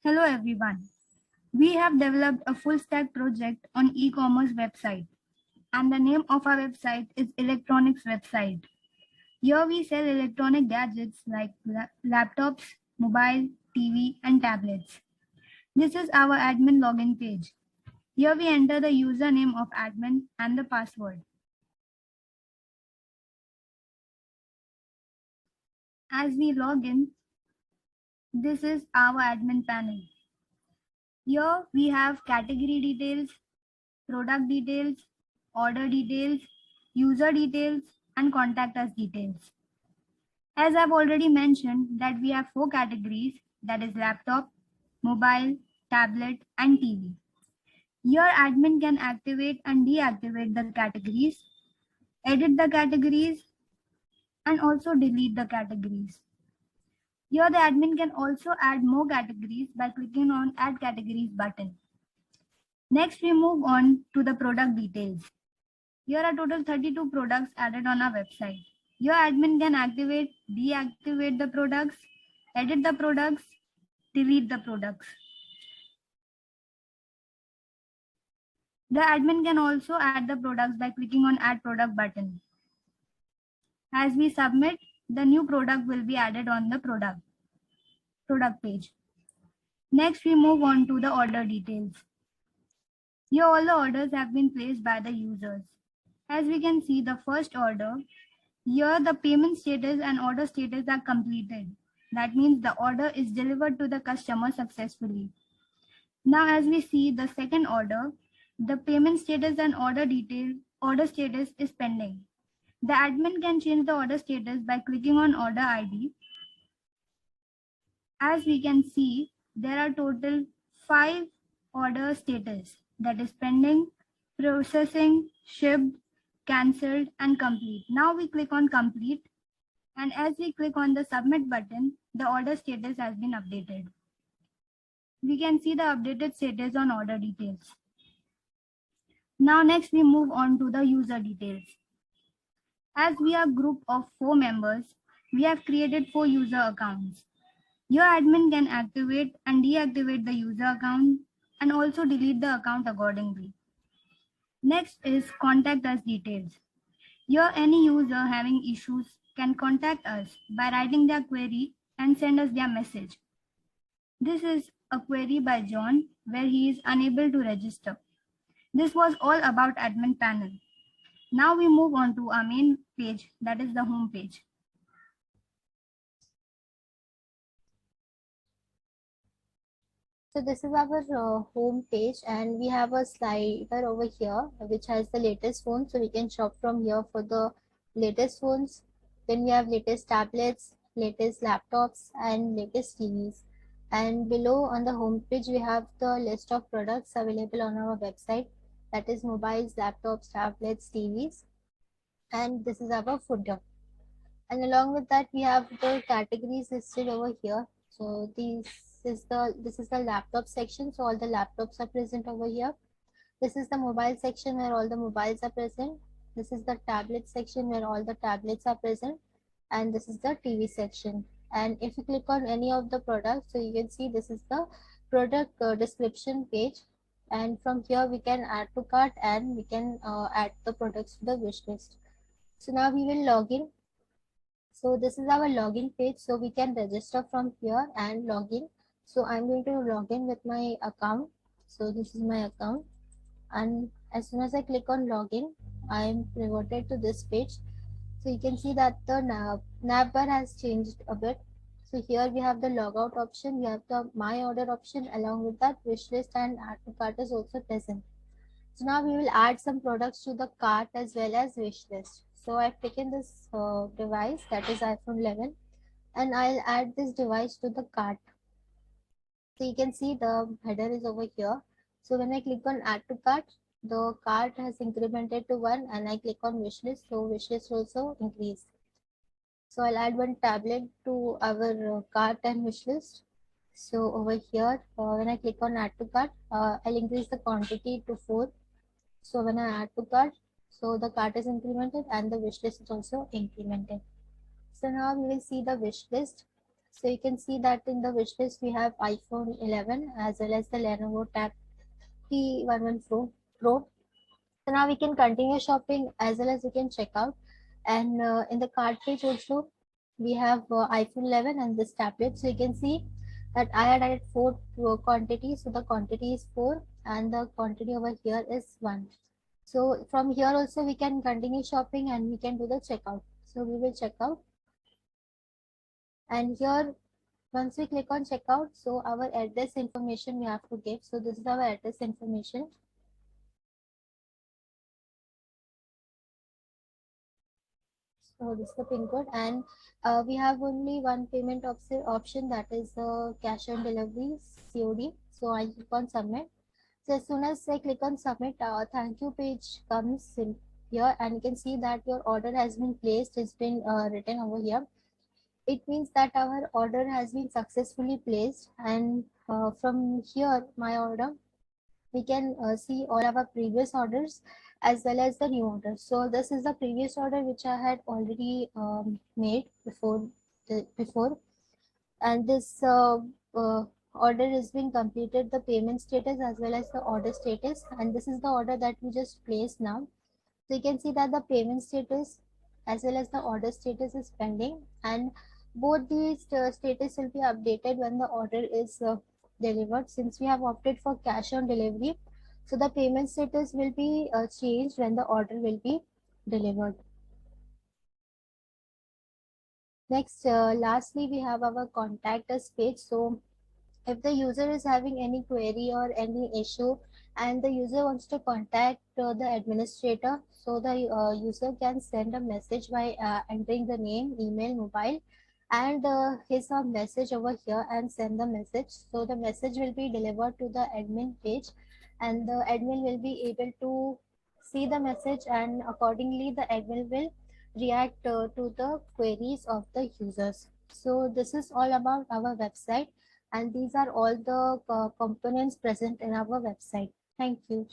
Hello everyone. We have developed a full stack project on e-commerce website and the name of our website is electronics website. Here we sell electronic gadgets like laptops, mobile, TV and tablets. This is our admin login page. Here we enter the username of admin and the password. As we log in, this is our admin panel. Here we have category details, product details, order details, user details, and contact us details. As I've already mentioned that we have 4 categories, that is laptop, mobile, tablet, and TV. Your admin can activate and deactivate the categories, edit the categories, and also delete the categories. Here the admin can also add more categories by clicking on Add Categories button. Next, we move on to the product details. Here are total 32 products added on our website. Your admin can activate, deactivate the products, edit the products, delete the products. The admin can also add the products by clicking on Add Product button. As we submit, the new product will be added on the product page. Next, we move on to the order details. Here all the orders have been placed by the users. As we can see, the first order, here the payment status and order status are completed. That means the order is delivered to the customer successfully. Now as we see the second order, the payment status and order status is pending. The admin can change the order status by clicking on order ID. As we can see, there are total 5 order status, that is pending, processing, shipped, cancelled, and complete. Now we click on complete, and as we click on the submit button, the order status has been updated. We can see the updated status on order details. Now next we move on to the user details. As we are a group of 4 members, we have created 4 user accounts. Your admin can activate and deactivate the user account and also delete the account accordingly. Next is contact us details. Here any user having issues can contact us by writing their query and send us their message. This is a query by John where he is unable to register. This was all about admin panel. Now we move on to our main page, that is the home page. So this is our home page, and we have a slider over here which has the latest phone. So we can shop from here for the latest phones. Then we have latest tablets, latest laptops, and latest TVs. And below on the home page, we have the list of products available on our website. That is mobiles, laptops, tablets, TVs. And this is our footer. And along with that, we have the categories listed over here. So this is the laptop section. So all the laptops are present over here. This is the mobile section where all the mobiles are present. This is the tablet section where all the tablets are present. And this is the TV section. And if you click on any of the products, so you can see this is the product description page. And from here we can add to cart and we can add the products to the wish list. So now we will log in. So this is our login page. So we can register from here and log in. So I'm going to log in with my account. So this is my account. And as soon as I click on login, I am reverted to this page. So you can see that the nav bar has changed a bit. So here we have the logout option, we have the my order option, along with that wish list and add to cart is also present. So now we will add some products to the cart as well as wish list. So I've taken this device, that is iPhone 11, and I'll add this device to the cart. So you can see the header is over here. So when I click on add to cart, the cart has incremented to 1 and I click on wish list. So wish list also increased. So I'll add one tablet to our cart and wish list. So over here, when I click on add to cart, I'll increase the quantity to 4. So when I add to cart, so the cart is incremented and the wish list is also incremented. So now we will see the wish list. So you can see that in the wish list we have iPhone 11 as well as the Lenovo Tab T11 Pro. So now we can continue shopping as well as we can check out. And in the cart page also, we have iPhone 11 and this tablet. So you can see that I had added four quantities. So the quantity is four and the quantity over here is one. So from here also we can continue shopping and we can do the checkout. So we will check out. And here once we click on checkout, so our address information we have to give. So this is our address information. So this is the pin code, and we have only one payment option, that is cash on delivery COD. So I click on submit. So as soon as I click on submit, thank you page comes in here, and you can see that your order has been placed. It's been written over here. It means that our order has been successfully placed, and from here my order we can see all our previous orders as well as the new orders. So this is the previous order which I had already made before, and this order has been completed, the payment status as well as the order status, and this is the order that we just placed now. So you can see that the payment status as well as the order status is pending, and both these status will be updated when the order is delivered. Since we have opted for cash on delivery, so the payment status will be changed when the order will be delivered. Next, lastly, we have our contact us page. So if the user is having any query or any issue and the user wants to contact the administrator, so the user can send a message by entering the name, email, mobile, and his message over here and send the message. So the message will be delivered to the admin page, and the admin will be able to see the message, and accordingly the admin will react to the queries of the users. So this is all about our website, and these are all the components present in our website. Thank you.